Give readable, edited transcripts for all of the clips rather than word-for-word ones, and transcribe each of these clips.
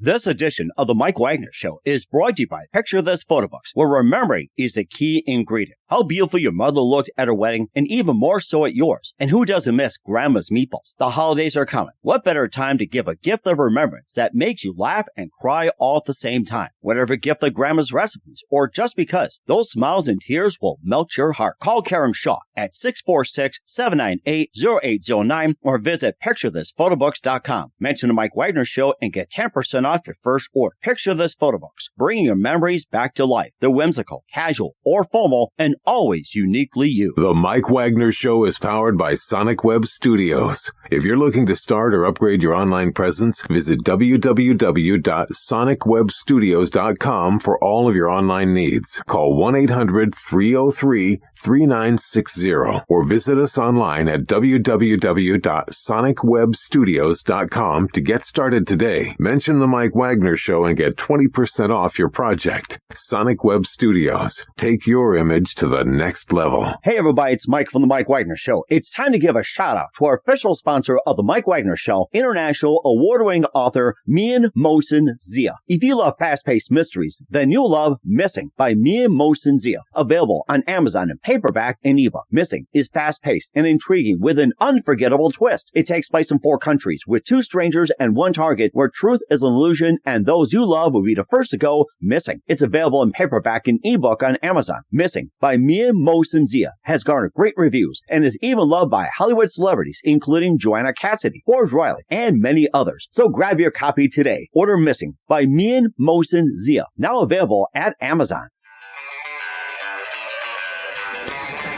This edition of the Mike Wagner Show is brought to you by Picture This Photo Books, where remembering is the key ingredient. How beautiful your mother looked at her wedding, and even more so at yours. And who doesn't miss Grandma's meatballs? The holidays are coming. What better time to give a gift of remembrance that makes you laugh and cry all at the same time? Whatever gift of Grandma's recipes, or just because, those smiles and tears will melt your heart. Call Karen Shaw at 646-798-0809 or visit picturethissphotobooks.com. Mention the Mike Wagner Show and get 10% off your first order. Picture This Photo Books, bringing your memories back to life. They're whimsical, casual, or formal, and always uniquely you. The Mike Wagner Show is powered by Sonic Web Studios. If you're looking to start or upgrade your online presence, visit www.sonicwebstudios.com for all of your online needs. Call 1-800-303-3960 or visit us online at www.sonicwebstudios.com to get started today. Mention the Mike Wagner Show and get 20% off your project. Sonic Web Studios. Take your image to the next level. Hey everybody, it's Mike from the Mike Wagner Show. It's time to give a shout out to our official sponsor of the Mike Wagner Show, international award-winning author Mian Mosen Zia. If you love fast-paced mysteries, then you'll love Missing by Mian Mosen Zia. Available on Amazon in paperback and ebook. Missing is fast-paced and intriguing with an unforgettable twist. It takes place in 4 countries with 2 strangers and 1 target, where truth is an illusion and those you love will be the first to go missing. It's available in paperback and ebook on Amazon. Missing by Mian Mosen Zia has garnered great reviews and is even loved by Hollywood celebrities, including Joanna Cassidy, Forbes Riley, and many others. So grab your copy today. Order Missing by Mian Mosen Zia, now available at Amazon.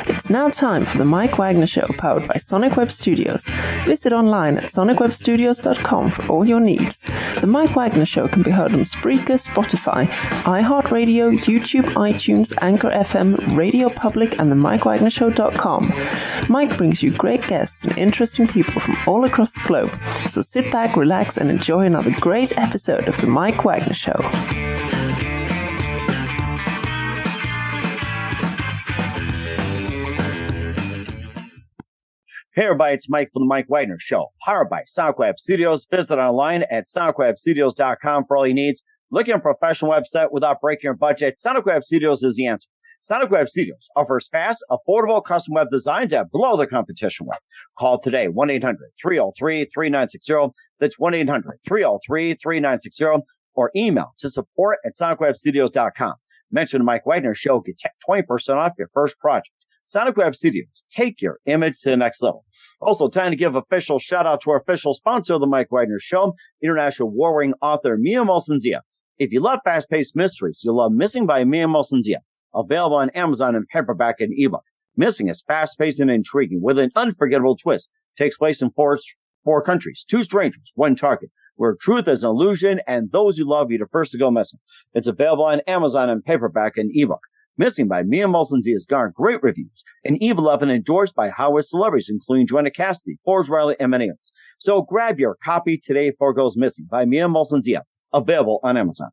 It's now time for the Mike Wagner Show, powered by Sonic Web Studios. Visit online at sonicwebstudios.com for all your needs. The Mike Wagner Show can be heard on Spreaker, Spotify, iHeartradio, YouTube, iTunes, Anchor FM, Radio Public, and the mikewagnershow.com. Mike brings you great guests and interesting people from all across the globe. So sit back, relax, and enjoy another great episode of the Mike Wagner Show. Hey everybody, it's Mike from the Mike Wagner Show, powered by Sonic Web Studios. Visit online at sonicwebstudios.com for all your needs. Looking at a professional website without breaking your budget? Sonic Web Studios is the answer. Sonic Web Studios offers fast, affordable custom web designs that blow the competition away. Call today, 1-800-303-3960. That's 1-800-303-3960. Or email to support at sonicwebstudios.com. Mention the Mike Wagner Show, get 20% off your first project. Sonic Web Studios, take your image to the next level. Also, time to give official shout out to our official sponsor of the Mike Wagner Show, international war-winning author Mian Mosen Zia. If you love fast-paced mysteries, you'll love Missing by Mian Mosen Zia. Available on Amazon in paperback and ebook. Missing is fast-paced and intriguing with an unforgettable twist. Takes place in 4 countries, 2 strangers, 1 target, where truth is an illusion and those you love be the first to go missing. It's available on Amazon in paperback and ebook. Missing by Mian Mosen Zia has garnered great reviews and even loved and endorsed by Hollywood celebrities, including Joanna Cassidy, Forbes Riley, and many others. So grab your copy today before it goes missing by Mian Mosen Zia, available on Amazon.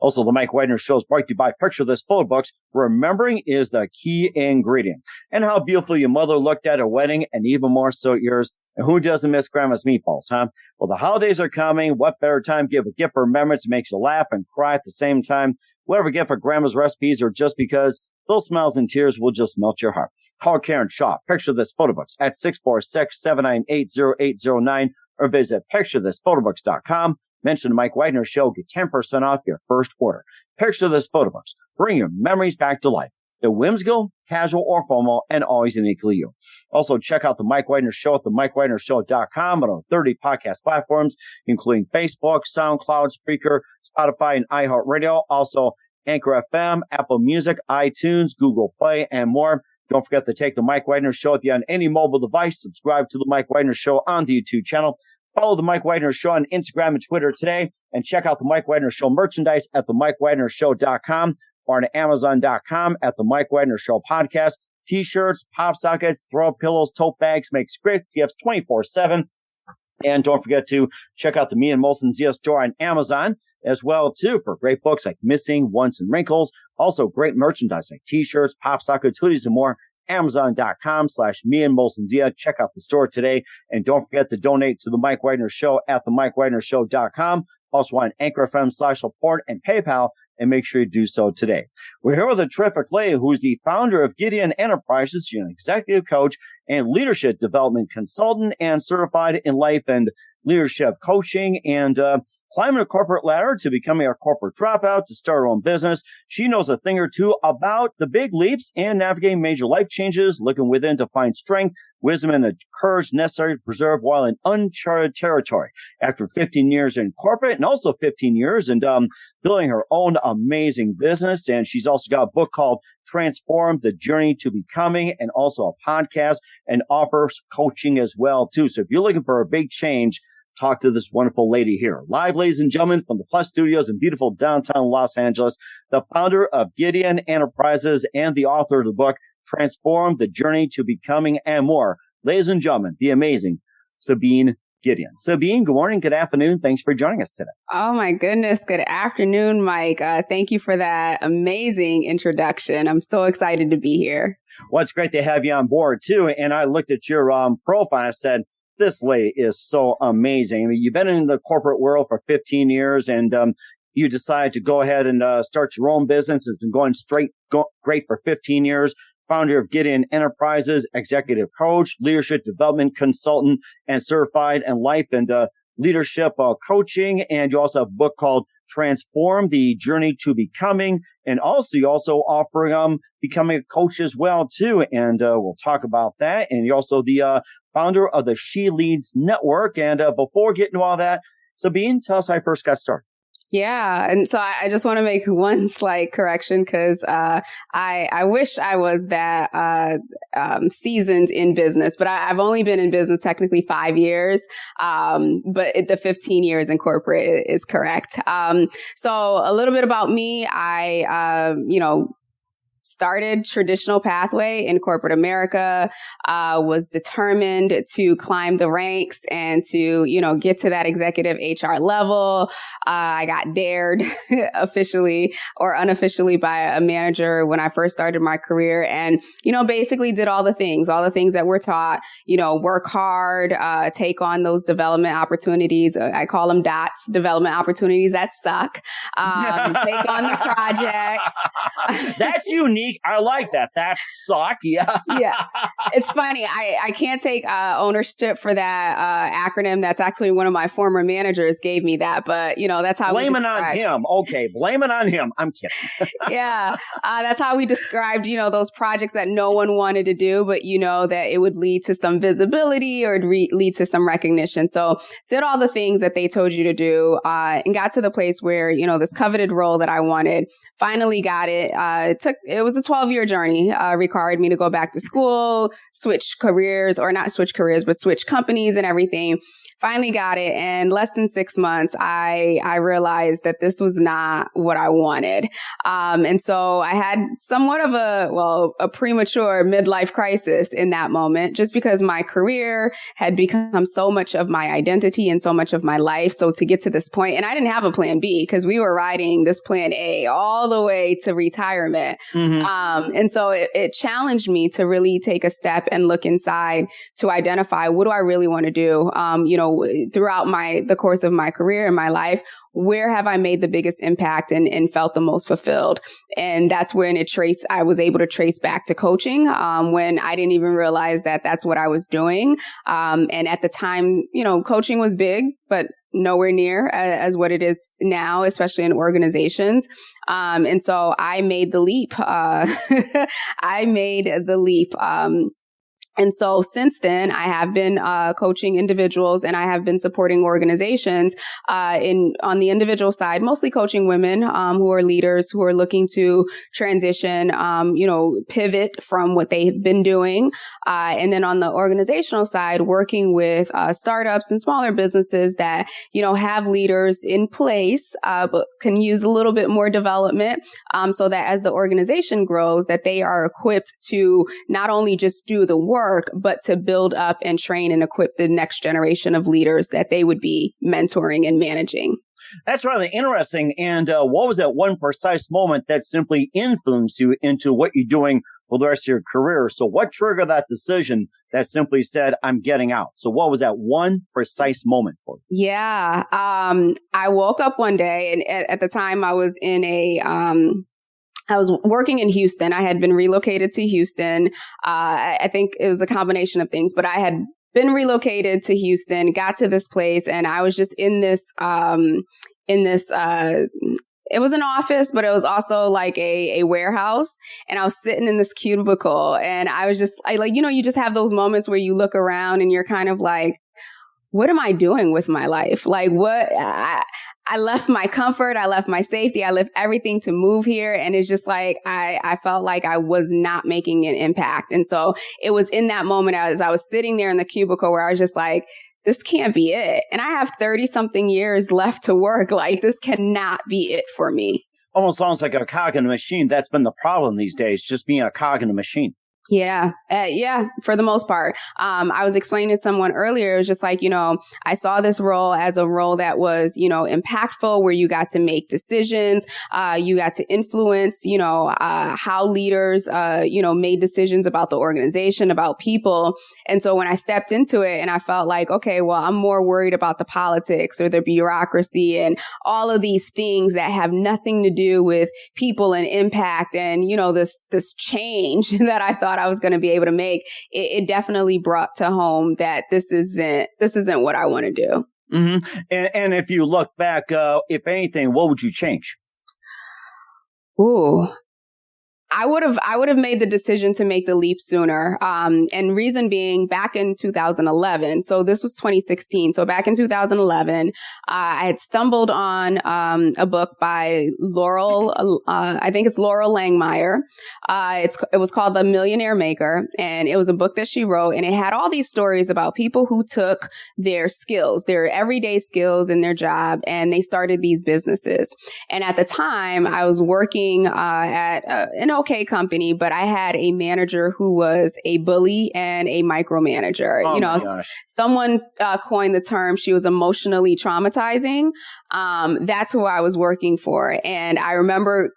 Also, the Mike Wagner Show is brought to you by Picture This Photo Books. Remembering is the key ingredient. And how beautiful your mother looked at her wedding, and even more so at yours. And who doesn't miss Grandma's meatballs, huh? Well, the holidays are coming. What better time to give a gift for remembrance that makes you laugh and cry at the same time? Whatever gift for Grandma's recipes or just because, those smiles and tears will just melt your heart. Call Karen Shaw, Picture This Photo Books at 646-798-0809 or visit picturethissphotobooks.com. Mention the Mike Wagner Show, get 10% off your first order. Picture This Photo Books, bring your memories back to life. They're whimsical, casual, or formal, and always uniquely you. Also, check out the Mike Wagner Show at themikewagnershow.com and on 30 podcast platforms, including Facebook, SoundCloud, Spreaker, Spotify, and iHeartradio. Also, Anchor FM, Apple Music, iTunes, Google Play, and more. Don't forget to take the Mike Wagner Show with you on any mobile device. Subscribe to the Mike Wagner Show on the YouTube channel. Follow the Mike Wagner Show on Instagram and Twitter today, and check out the Mike Wagner Show merchandise at themikewagnershow.com or on Amazon.com at the Mike Wagner Show podcast. T-shirts, pop sockets, throw pillows, tote bags, make script gifts 24/7. And don't forget to check out the Mian Mosen Zia store on Amazon as well, too, for great books like Missing, Once, and Wrinkles. Also, great merchandise like T-shirts, pop sockets, hoodies, and more Amazon.com/me and Molson. Check out the store today. And don't forget to donate to the Mike Wagner Show at themikewagnershow.com. Also on anchorfm/support and PayPal, and make sure you do so today. We're here with a terrific lady who's the founder of Gedeon Enterprises. She's an executive coach and leadership development consultant and certified in life and leadership coaching, and climbing a corporate ladder to becoming a corporate dropout to start her own business. She knows a thing or two about the big leaps and navigating major life changes, looking within to find strength, wisdom, and the courage necessary to preserve while in uncharted territory. After 15 years in corporate and also 15 years and building her own amazing business. And she's also got a book called Transform: The Journey to Becoming, and also a podcast, and offers coaching as well, too. So if you're looking for a big change, talk to this wonderful lady here. Live, ladies and gentlemen, from the Plus Studios in beautiful downtown Los Angeles, the founder of Gedeon Enterprises and the author of the book, Transform: The Journey to Becoming, and more. Ladies and gentlemen, the amazing Sabine Gedeon. Sabine, good morning, good afternoon. Thanks for joining us today. Oh my goodness. Good afternoon, Mike. Thank you for that amazing introduction. I'm so excited to be here. Well, it's great to have you on board too. And I looked at your profile and I said, this lady is so amazing. I mean, you've been in the corporate world for 15 years and you decided to go ahead and start your own business. It's been going great for 15 years. Founder of Gedeon Enterprises, executive coach, leadership development consultant, and certified in life and leadership coaching. And you also have a book called Transform: The Journey to Becoming. And also, you also offering becoming a coach as well, too. And we'll talk about that. And you're also the founder of the She Leads Network. And before getting to all that, Sabine, tell us how I first got started. Yeah. And so I just want to make one slight correction because I wish I was that seasoned in business, but I've only been in business technically 5 years. But the 15 years in corporate is correct. So a little bit about me. I started traditional pathway in corporate America, was determined to climb the ranks and to, get to that executive HR level. I got dared officially or unofficially by a manager when I first started my career and, basically did all the things that we're taught, work hard, take on those development opportunities. I call them DOTS, development opportunities that suck. Take on the projects. That's unique. I like that. That suck. Yeah. Yeah. It's funny. I can't take ownership for that acronym. That's actually one of my former managers gave me that, but that's how blame it on him. Okay. Blame it on him. I'm kidding. Yeah. That's how we described, those projects that no one wanted to do, but that it would lead to some visibility or lead to some recognition. So did all the things that they told you to do, and got to the place where, this coveted role that I wanted, finally got it. It was a 12-year journey, required me to go back to school, switch careers, or not switch careers, but switch companies and everything. Finally got it. And less than 6 months, I realized that this was not what I wanted. And so I had somewhat of a premature midlife crisis in that moment, just because my career had become so much of my identity and so much of my life. So to get to this point, and I didn't have a plan B because we were riding this plan A all the way to retirement. Mm-hmm. And so it challenged me to really take a step and look inside to identify, what do I really want to do? Throughout the course of my career and my life, where have I made the biggest impact and felt the most fulfilled? And that's when I was able to trace back to coaching, when I didn't even realize that that's what I was doing. And at the time, coaching was big, but nowhere near as what it is now, especially in organizations. And so I made the leap. And so since then, I have been coaching individuals and I have been supporting organizations on the individual side, mostly coaching women who are leaders, who are looking to transition, pivot from what they've been doing. And then on the organizational side, working with startups and smaller businesses that, have leaders in place, but can use a little bit more development so that as the organization grows, that they are equipped to not only just do the work, but to build up and train and equip the next generation of leaders that they would be mentoring and managing. That's rather interesting. And what was that one precise moment that simply influenced you into what you're doing for the rest of your career? So what triggered that decision that simply said, I'm getting out? So what was that one precise moment for you? Yeah. I woke up one day, and at the time I was I was working in Houston. I had been relocated to Houston. I think it was a combination of things, but I had been relocated to Houston, got to this place, and I was just in this, it was an office, but it was also like a warehouse. And I was sitting in this cubicle, and I was just you just have those moments where you look around and you're kind of like, what am I doing with my life? Like I left my comfort, I left my safety, I left everything to move here. And it's just like, I felt like I was not making an impact. And so it was in that moment as I was sitting there in the cubicle where I was just like, this can't be it. And I have 30 something years left to work. Like, this cannot be it for me. Almost sounds like a cog in a machine. That's been the problem these days, just being a cog in a machine. Yeah. For the most part. I was explaining to someone earlier, it was just like, I saw this role as a role that was, impactful, where you got to make decisions. You got to influence, how leaders, made decisions about the organization, about people. And so when I stepped into it and I felt like, okay, well, I'm more worried about the politics or the bureaucracy and all of these things that have nothing to do with people and impact and, this change that I thought I was going to be able to make, it definitely brought to home that this isn't what I want to do. Mm-hmm. And if you look back, if anything, what would you change? Ooh. I would have made the decision to make the leap sooner. And reason being, back in 2011, so this was 2016. So back in 2011, I had stumbled on a book by Laurel, I think it's Laurel Langmeyer. It was called The Millionaire Maker. And it was a book that she wrote. And it had all these stories about people who took their skills, their everyday skills in their job, and they started these businesses. And at the time, I was working at an okay company, but I had a manager who was a bully and a micromanager. Oh, someone coined the term, she was emotionally traumatizing. That's who I was working for. And I remember,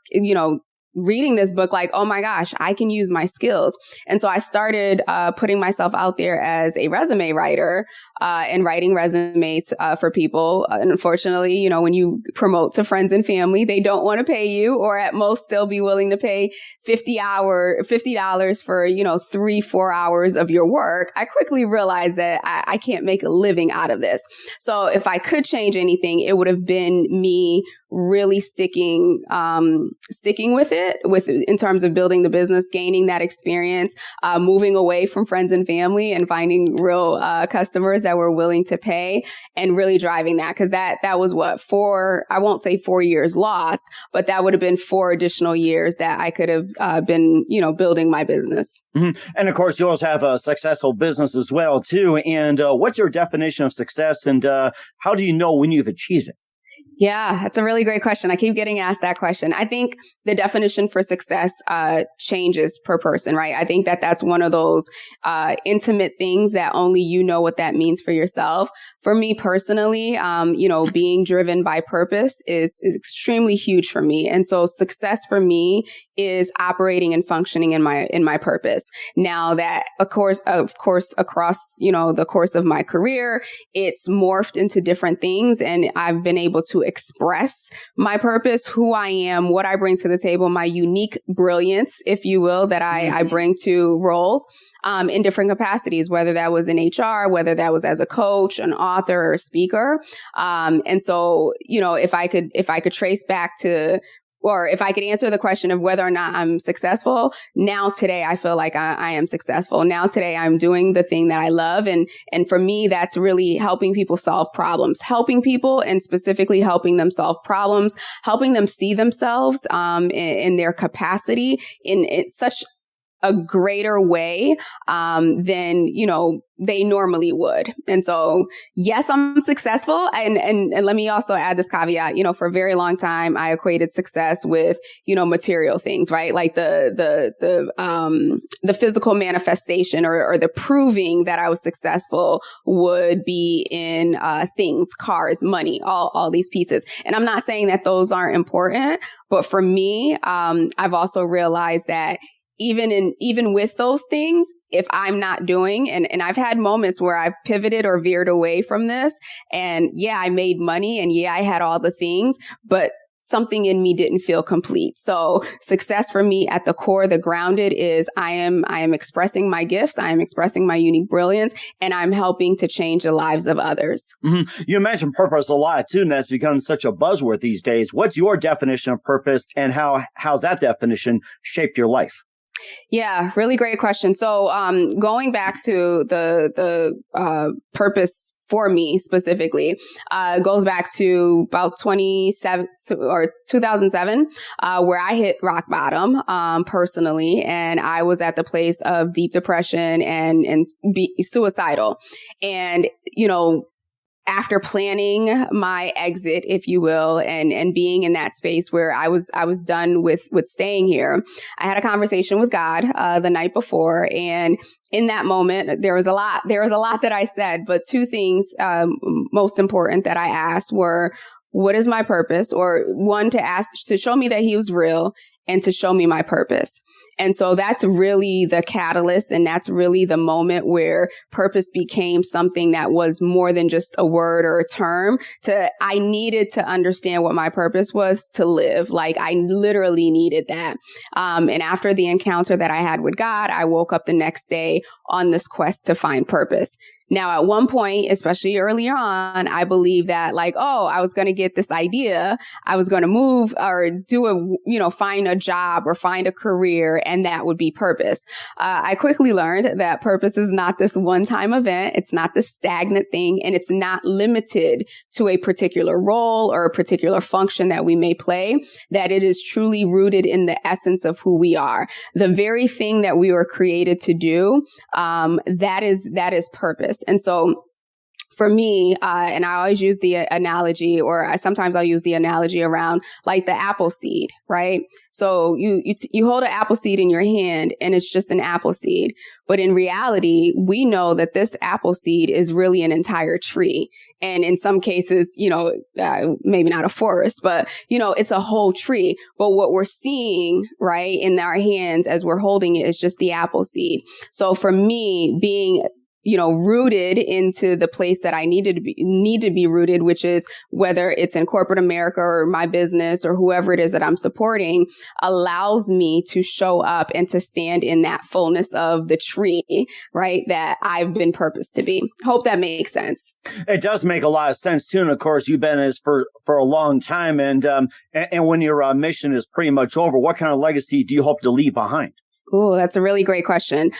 reading this book like, oh my gosh, I can use my skills. And so I started putting myself out there as a resume writer and writing resumes for people. And unfortunately, when you promote to friends and family, they don't want to pay you, or at most they'll be willing to pay $50 for, 3-4 hours of your work. I quickly realized that I can't make a living out of this. So if I could change anything, it would have been me really sticking with it, in terms of building the business, gaining that experience, moving away from friends and family and finding real customers that were willing to pay, and really driving that. Because that was I won't say 4 years lost, but that would have been 4 additional years that I could have been, building my business. Mm-hmm. And of course, you also have a successful business as well, too. And what's your definition of success, and how do you know when you've achieved it? Yeah, that's a really great question. I keep getting asked that question. I think the definition for success changes per person, right? I think that's one of those intimate things that only you know what that means for yourself. For me personally, being driven by purpose is extremely huge for me. And so success for me is operating and functioning in my purpose. Now that, of course, across, the course of my career, it's morphed into different things, and I've been able to express my purpose, who I am, what I bring to the table, my unique brilliance, if you will, that I bring to roles. In different capacities, whether that was in HR, whether that was as a coach, an author, or a speaker. And so, if I could trace back to, or if I could answer the question of whether or not I'm successful, now today I feel like I am successful. Now today I'm doing the thing that I love. And for me, that's really helping people solve problems, helping people, and specifically helping them solve problems, helping them see themselves in their capacity in such a greater way than, they normally would. And so, yes, I'm successful. And let me also add this caveat, for a very long time, I equated success with, material things, right? Like the physical manifestation or the proving that I was successful would be in things, cars, money, all these pieces. And I'm not saying that those aren't important, but for me, I've also realized that even with those things, if I'm not doing, and I've had moments where I've pivoted or veered away from this, and yeah, I made money, and yeah, I had all the things, but something in me didn't feel complete. So success for me at the core, the grounded is I am expressing my gifts, I am expressing my unique brilliance, and I'm helping to change the lives of others. Mm-hmm. You mentioned purpose a lot too, and that's become such a buzzword these days. What's your definition of purpose, and how's that definition shaped your life? Yeah, really great question. So, going back to the purpose for me specifically, goes back to about 2007, where I hit rock bottom, personally. And I was at the place of deep depression and suicidal. And, after planning my exit, if you will, and being in that space where I was done with staying here, I had a conversation with God the night before, and in that moment there was a lot that I said, but two things most important that I asked were, what is my purpose? Or one, to show me that He was real, and to show me my purpose. And so that's really the catalyst, and that's really the moment where purpose became something that was more than just a word or a term. I needed to understand what my purpose was to live. Like, I literally needed that. And after the encounter that I had with God, I woke up the next day on this quest to find purpose. Now, at one point, especially earlier on, I believed that I was going to get this idea. I was going to move or find a job or find a career, and that would be purpose. I quickly learned that purpose is not this one-time event. It's not this stagnant thing, and it's not limited to a particular role or a particular function that we may play, that it is truly rooted in the essence of who we are. The very thing that we were created to do, that is purpose. And so for me, and I always use the analogy, or sometimes I'll use the analogy around like the apple seed, right? So you hold an apple seed in your hand, and it's just an apple seed. But in reality, we know that this apple seed is really an entire tree. And in some cases, maybe not a forest, but, it's a whole tree. But what we're seeing, right, in our hands as we're holding it is just the apple seed. So for me, being rooted into the place that I need to be rooted, which is whether it's in corporate America or my business or whoever it is that I'm supporting, allows me to show up and to stand in that fullness of the tree, right, that I've been purposed to be. Hope that makes sense. It does make a lot of sense too. And of course, you've been in this for a long time. And when your mission is pretty much over, what kind of legacy do you hope to leave behind? Ooh, that's a really great question.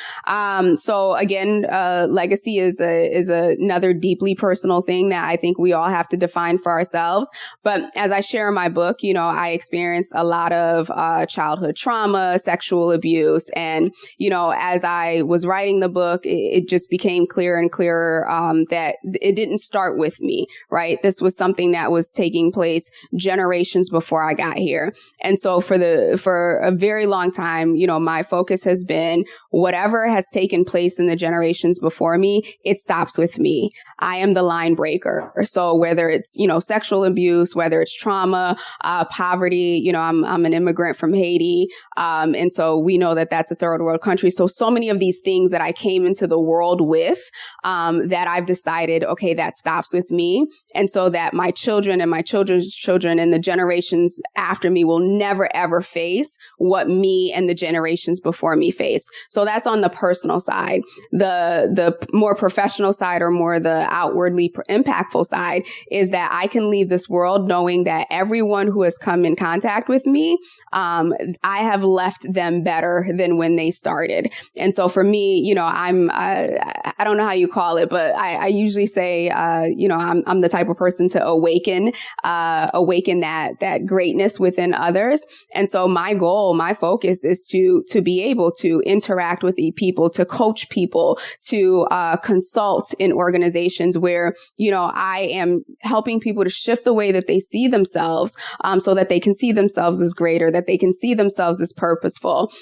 So again, legacy is another deeply personal thing that I think we all have to define for ourselves. But as I share in my book, I experienced a lot of childhood trauma, sexual abuse. And, as I was writing the book, it just became clearer and clearer that it didn't start with me, right? This was something that was taking place generations before I got here. And so for a very long time, my focus has been whatever has taken place in the generations before me, it stops with me. I am the line breaker. So whether it's, sexual abuse, whether it's trauma, poverty, I'm an immigrant from Haiti. And so we know that that's a third world country. So many of these things that I came into the world with, that I've decided, okay, that stops with me. And so that my children and my children's children and the generations after me will never, ever face what me and the generations before me face. So that's on the personal side. The more professional side, or more the outwardly impactful side, is that I can leave this world knowing that everyone who has come in contact with me, I have left them better than when they started. And so for me, I don't know how you call it, but I usually say, I'm the type of person to awaken that greatness within others. And so my goal, my focus is to be be able to interact with people, to coach people, to consult in organizations where, I am helping people to shift the way that they see themselves, so that they can see themselves as greater, that they can see themselves as purposeful,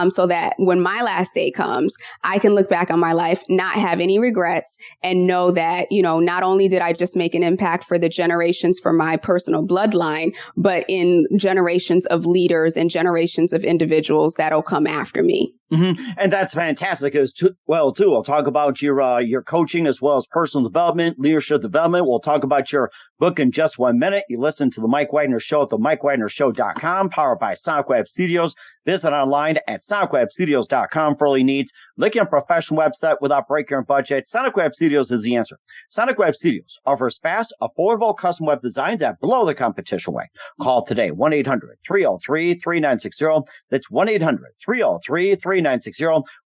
so that when my last day comes, I can look back on my life, not have any regrets, and know that, not only did I just make an impact for the generations for my personal bloodline, but in generations of leaders and generations of individuals that'll come after me. Mm-hmm. And that's fantastic we'll talk about your coaching as well as personal development, leadership development. We'll talk about your book in just 1 minute. You listen to The Mike Wagner Show at mikewagnershow.com, powered by Sonic Web Studios. Visit online at sonicwebstudios.com for all your needs. Looking at a professional website without breaking your budget? Sonic Web Studios is the answer. Sonic Web Studios offers fast, affordable custom web designs that blow the competition away. Call today, 1-800-303-3960. That's 1-800-303-3960,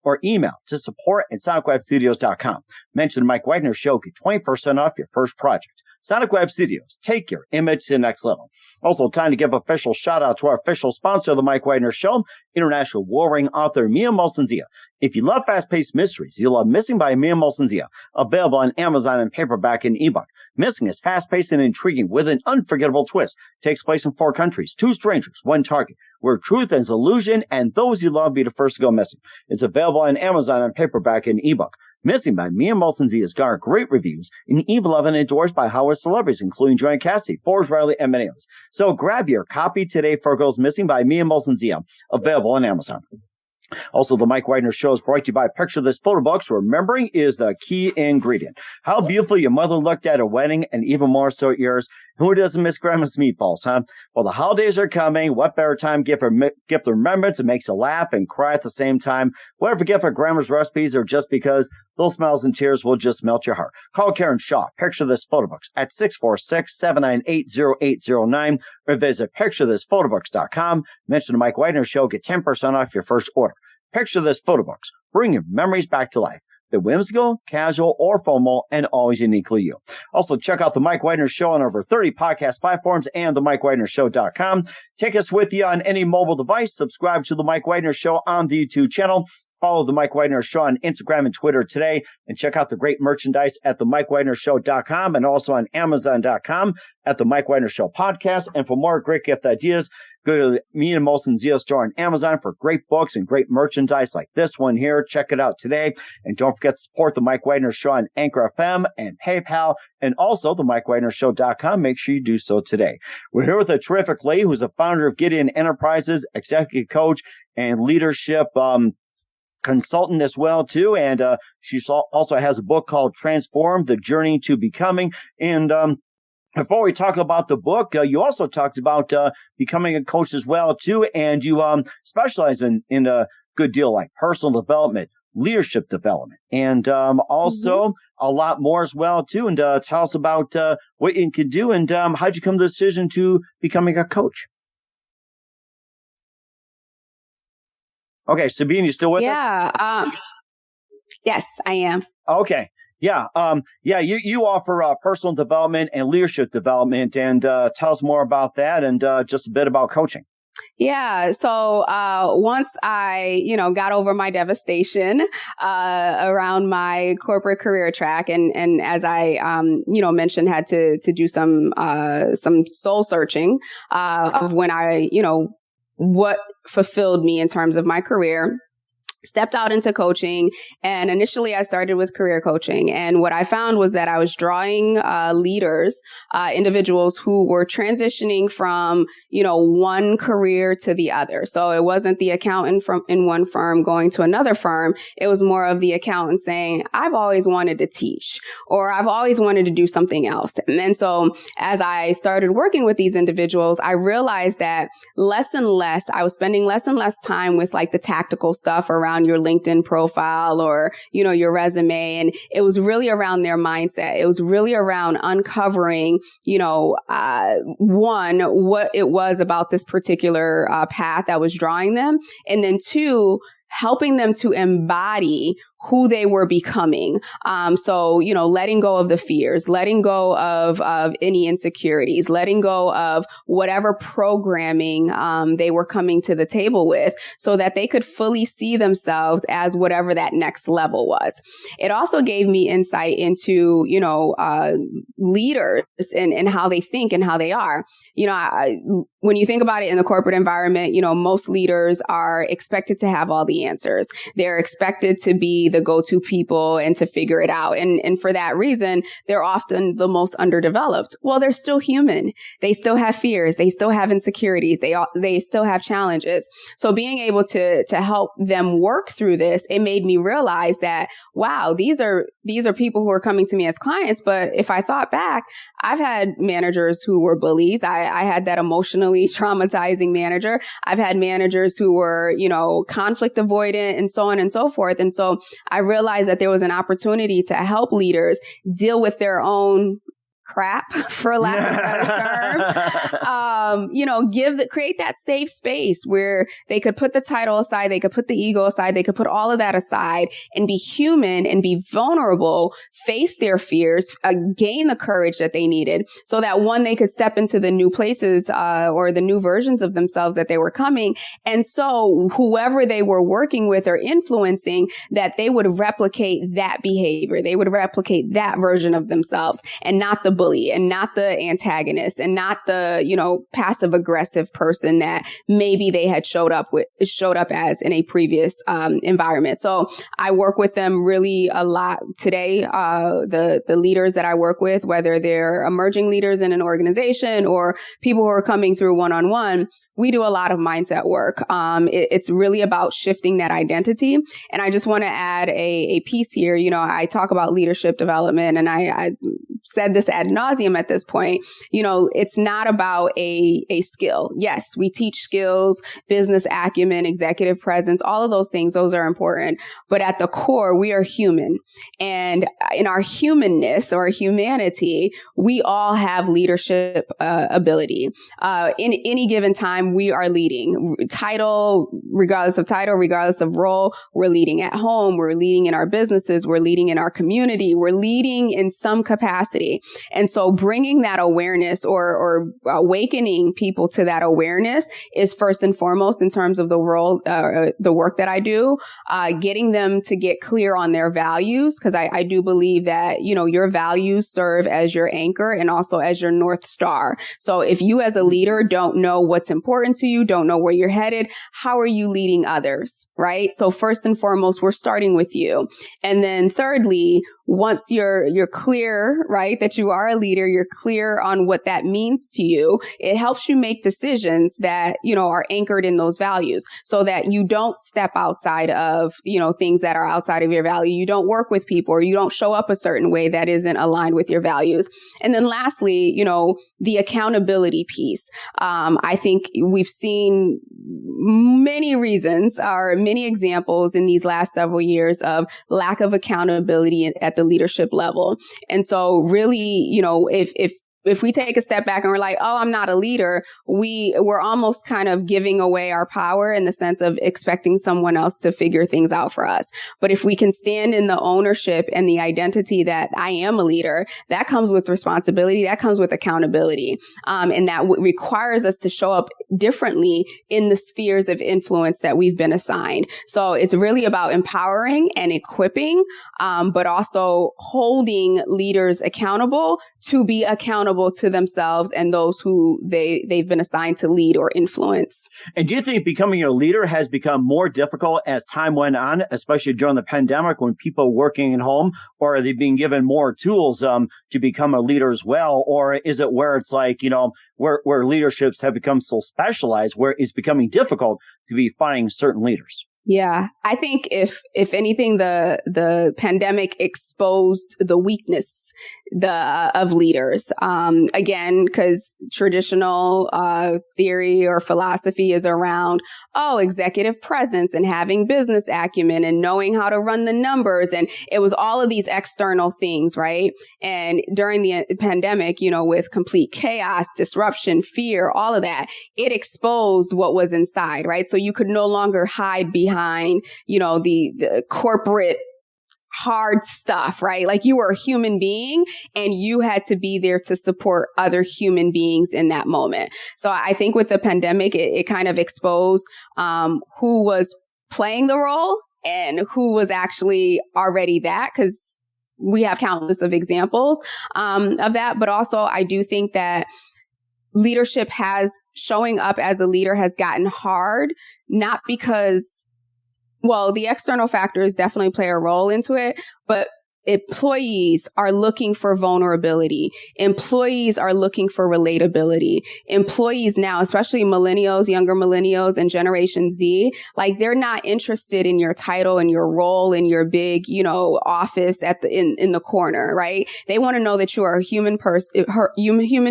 or email to support@sonicwebstudios.com. Mention the Mike Wagner Show, get 20% off your first project. Sonic Web Studios, take your image to the next level. Also, time to give official shout out to our official sponsor of the Mike Wagner Show, international warring author Mia Molson-Zia. If you love fast-paced mysteries, you'll love Missing by Mia Molson-Zia, available on Amazon in paperback and ebook. Missing is fast-paced and intriguing with an unforgettable twist. Takes place in 4 countries, 2 strangers, 1 target, where truth is illusion and those you love be the first to go missing. It's available on Amazon in paperback and ebook. Missing by Mia Molson-Zia has garnered great reviews and even loved and endorsed by Hollywood celebrities, including Johnny Cassidy, Forbes Riley, and many others. So grab your copy today for Girls Missing by Mia Molson-Zia, available on Amazon. Also, the Mike Wagner Show is brought to you by Picture This Photo Books. Remembering is the key ingredient. How beautiful your mother looked at her wedding, and even more so at yours. Who doesn't miss Grandma's meatballs, huh? Well, the holidays are coming. What better time gift of remembrance that makes you laugh and cry at the same time? Whatever gift for Grandma's recipes, or just because those smiles and tears will just melt your heart. Call Karen Shaw, Picture This Photo Books, at 646-798-0809, or visit picturethisphotoBooks.com. Mention the Mike Wagner Show, get 10% off your first order. Picture This Photo Books. Bring your memories back to life. They're whimsical, casual, or formal, and always uniquely you. Also, check out The Mike Wagner Show on over 30 podcast platforms and themikewagnershow.com. Take us with you on any mobile device. Subscribe to The Mike Wagner Show on the YouTube channel. Follow The Mike Wagner Show on Instagram and Twitter today, and check out the great merchandise at themikewagnershow.com and also on Amazon.com at The Mike Wagner Show podcast. And for more great gift ideas, go to the Mia Molson-Zia store on Amazon for great books and great merchandise like this one here. Check it out today. And don't forget to support The Mike Wagner Show on Anchor FM and PayPal, and also themikewagnershow.com. Make sure you do so today. We're here with a terrific lady who's the founder of Gedeon Enterprises, executive coach, and leadership consultant as well too, and she also has a book called Transform: The Journey to Becoming. And before we talk about the book, you also talked about becoming a coach as well too, and you specialize in a good deal like personal development, leadership development, and also a lot more as well too. And tell us about what you can do, and how'd you come to the decision to becoming a coach? Okay, Sabine, you still with us? Yes, I am. Okay. Yeah. You offer personal development and leadership development, and tell us more about that, and just a bit about coaching. Yeah. So once I, got over my devastation around my corporate career track, and as I, mentioned, had to do some soul searching of when I, what fulfilled me in terms of my career, stepped out into coaching. And initially I started with career coaching. And what I found was that I was drawing leaders, individuals who were transitioning from, one career to the other. So it wasn't the accountant in one firm going to another firm. It was more of the accountant saying, I've always wanted to teach, or I've always wanted to do something else. And then so as I started working with these individuals, I realized that I was spending less and less time with like the tactical stuff around your LinkedIn profile or, your resume. And it was really around their mindset. It was really around uncovering, one, what it was about this particular path that was drawing them. And then two, helping them to embody who they were becoming. So, letting go of the fears, letting go of any insecurities, letting go of whatever programming they were coming to the table with, so that they could fully see themselves as whatever that next level was. It also gave me insight into, leaders and how they think and how they are. When you think about it in the corporate environment, most leaders are expected to have all the answers. They're expected to be the go-to people and to figure it out. And for that reason, they're often the most underdeveloped. Well, they're still human. They still have fears. They still have insecurities. They still have challenges. So being able to help them work through this, it made me realize that, wow, these are people who are coming to me as clients. But if I thought back, I've had managers who were bullies. I had that emotionally traumatizing manager. I've had managers who were, conflict avoidant and so on and so forth. And so I realized that there was an opportunity to help leaders deal with their own crap, for lack of a better term. Create that safe space where they could put the title aside, they could put the ego aside, they could put all of that aside and be human and be vulnerable, face their fears, gain the courage that they needed, so that one, they could step into the new places or the new versions of themselves that they were coming. And so whoever they were working with or influencing, that they would replicate that behavior, they would replicate that version of themselves, and not the bully and not the antagonist and not the, passive aggressive person that maybe they had showed up as in a previous environment. So I work with them really a lot today. The leaders that I work with, whether they're emerging leaders in an organization or people who are coming through one-on-one, we do a lot of mindset work. It's really about shifting that identity. And I just want to add a piece here. I talk about leadership development, and I said this ad nauseum at this point. It's not about a skill. Yes, we teach skills, business acumen, executive presence, all of those things. Those are important. But at the core, we are human. And in our humanness or humanity, we all have leadership ability. In any given time, we are leading. Regardless of role, we're leading at home, we're leading in our businesses, we're leading in our community, we're leading in some capacity. And so bringing that awareness or awakening people to that awareness is first and foremost in terms of the role, the work that I do, getting them to get clear on their values, because I do believe that, your values serve as your anchor and also as your North Star. So if you as a leader don't know what's important to you, don't know where you're headed, how are you leading others, right? So first and foremost, we're starting with you. And then thirdly, once you're clear, right, that you are a leader, you're clear on what that means to you, it helps you make decisions that, are anchored in those values, so that you don't step outside of, things that are outside of your value. You don't work with people, or you don't show up a certain way that isn't aligned with your values. And then lastly, the accountability piece. I think we've seen many reasons or many examples in these last several years of lack of accountability at the leadership level. And so really, if we take a step back and we're like, oh, I'm not a leader, we're almost kind of giving away our power in the sense of expecting someone else to figure things out for us. But if we can stand in the ownership and the identity that I am a leader, that comes with responsibility, that comes with accountability. And that requires us to show up differently in the spheres of influence that we've been assigned. So it's really about empowering and equipping, but also holding leaders accountable to be accountable to themselves and those who they've been assigned to lead or influence. And do you think becoming a leader has become more difficult as time went on, especially during the pandemic when people working at home, or are they being given more tools to become a leader as well? Or is it where it's like, where leaderships have become so specialized where it's becoming difficult to be finding certain leaders? Yeah, I think if anything, the pandemic exposed the weakness of leaders. Again, because traditional theory or philosophy is around, executive presence and having business acumen and knowing how to run the numbers. And it was all of these external things, right? And during the pandemic, with complete chaos, disruption, fear, all of that, it exposed what was inside, right? So you could no longer hide behind, the corporate hard stuff, right? Like you were a human being and you had to be there to support other human beings in that moment. So I think with the pandemic, it kind of exposed who was playing the role and who was actually already that, because we have countless of examples of that. But also, I do think that leadership showing up as a leader has gotten hard, not because, well, the external factors definitely play a role into it, but employees are looking for vulnerability. Employees are looking for relatability. Employees now, especially millennials, younger millennials and Generation Z, like they're not interested in your title and your role in your big, office in the corner, right? They want to know that you are a human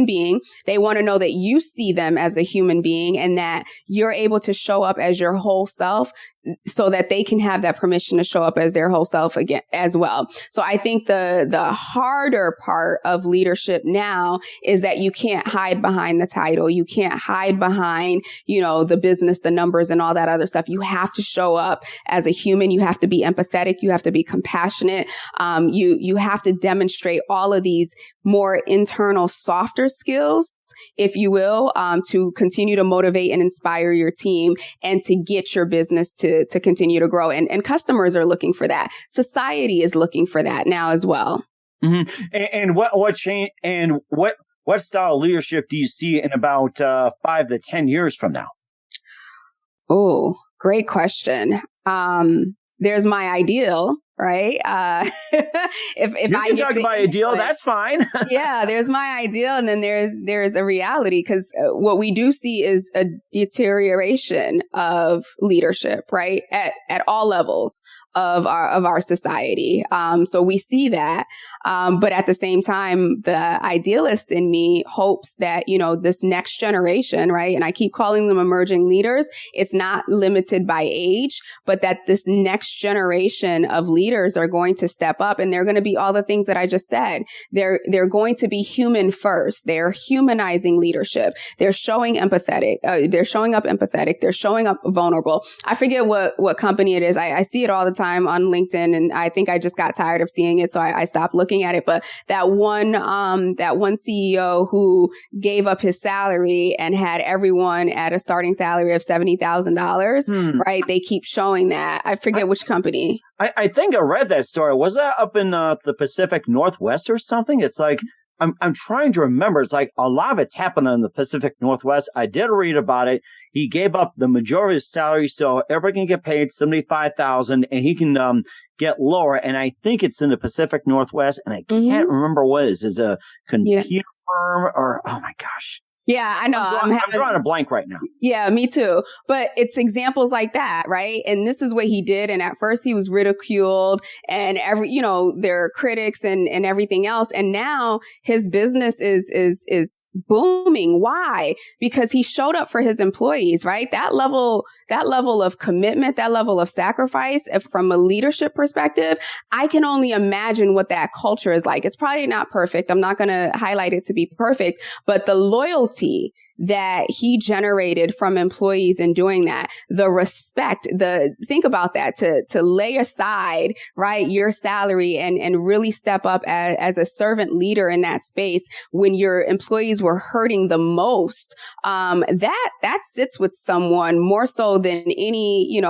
being. They want to know that you see them as a human being and that you're able to show up as your whole self, so that they can have that permission to show up as their whole self again as well. So I think the harder part of leadership now is that you can't hide behind the title. You can't hide behind, the business, the numbers and all that other stuff. You have to show up as a human. You have to be empathetic. You have to be compassionate. You have to demonstrate all of these more internal, softer skills, if you will, to continue to motivate and inspire your team and to get your business to continue to grow. And customers are looking for that. Society is looking for that now as well. Mm-hmm. And what change and what style of leadership do you see in about 5 to 10 years from now? Oh, great question. There's my ideal, right? If you can talk about ideal, that's fine. Yeah, there's my ideal, and then there's a reality, because what we do see is a deterioration of leadership, right? At all levels of our society. So we see that. But at the same time, the idealist in me hopes that, this next generation, right? And I keep calling them emerging leaders. It's not limited by age, but that this next generation of leaders are going to step up, and they're going to be all the things that I just said. They're going to be human first. They're humanizing leadership. They're showing empathetic. They're showing up empathetic. They're showing up vulnerable. I forget what company it is. I see it all the time on LinkedIn, and I think I just got tired of seeing it, so I stopped looking at it. But that one CEO who gave up his salary and had everyone at a starting salary of $70,000, right? They keep showing that. I forget which company. I think I read that story. Was that up in the Pacific Northwest or something? It's like, I'm trying to remember. It's like a lot of it's happening in the Pacific Northwest. I did read about it. He gave up the majority of his salary, so everybody can get paid $75,000, and he can get lower. And I think it's in the Pacific Northwest, and I can't remember what it is. Is a computer firm or oh my gosh. Yeah, I know. I'm drawing a blank right now. Yeah, me too. But it's examples like that, right? And this is what he did. And at first he was ridiculed and there are critics and everything else. And now his business is booming. Why? Because he showed up for his employees, right? That level of commitment, that level of sacrifice from a leadership perspective, I can only imagine what that culture is like. It's probably not perfect. I'm not going to highlight it to be perfect, but the loyalty that he generated from employees in doing that, the respect, think about that, to lay aside, right, your salary and really step up as a servant leader in that space when your employees were hurting the most, that sits with someone more so than any,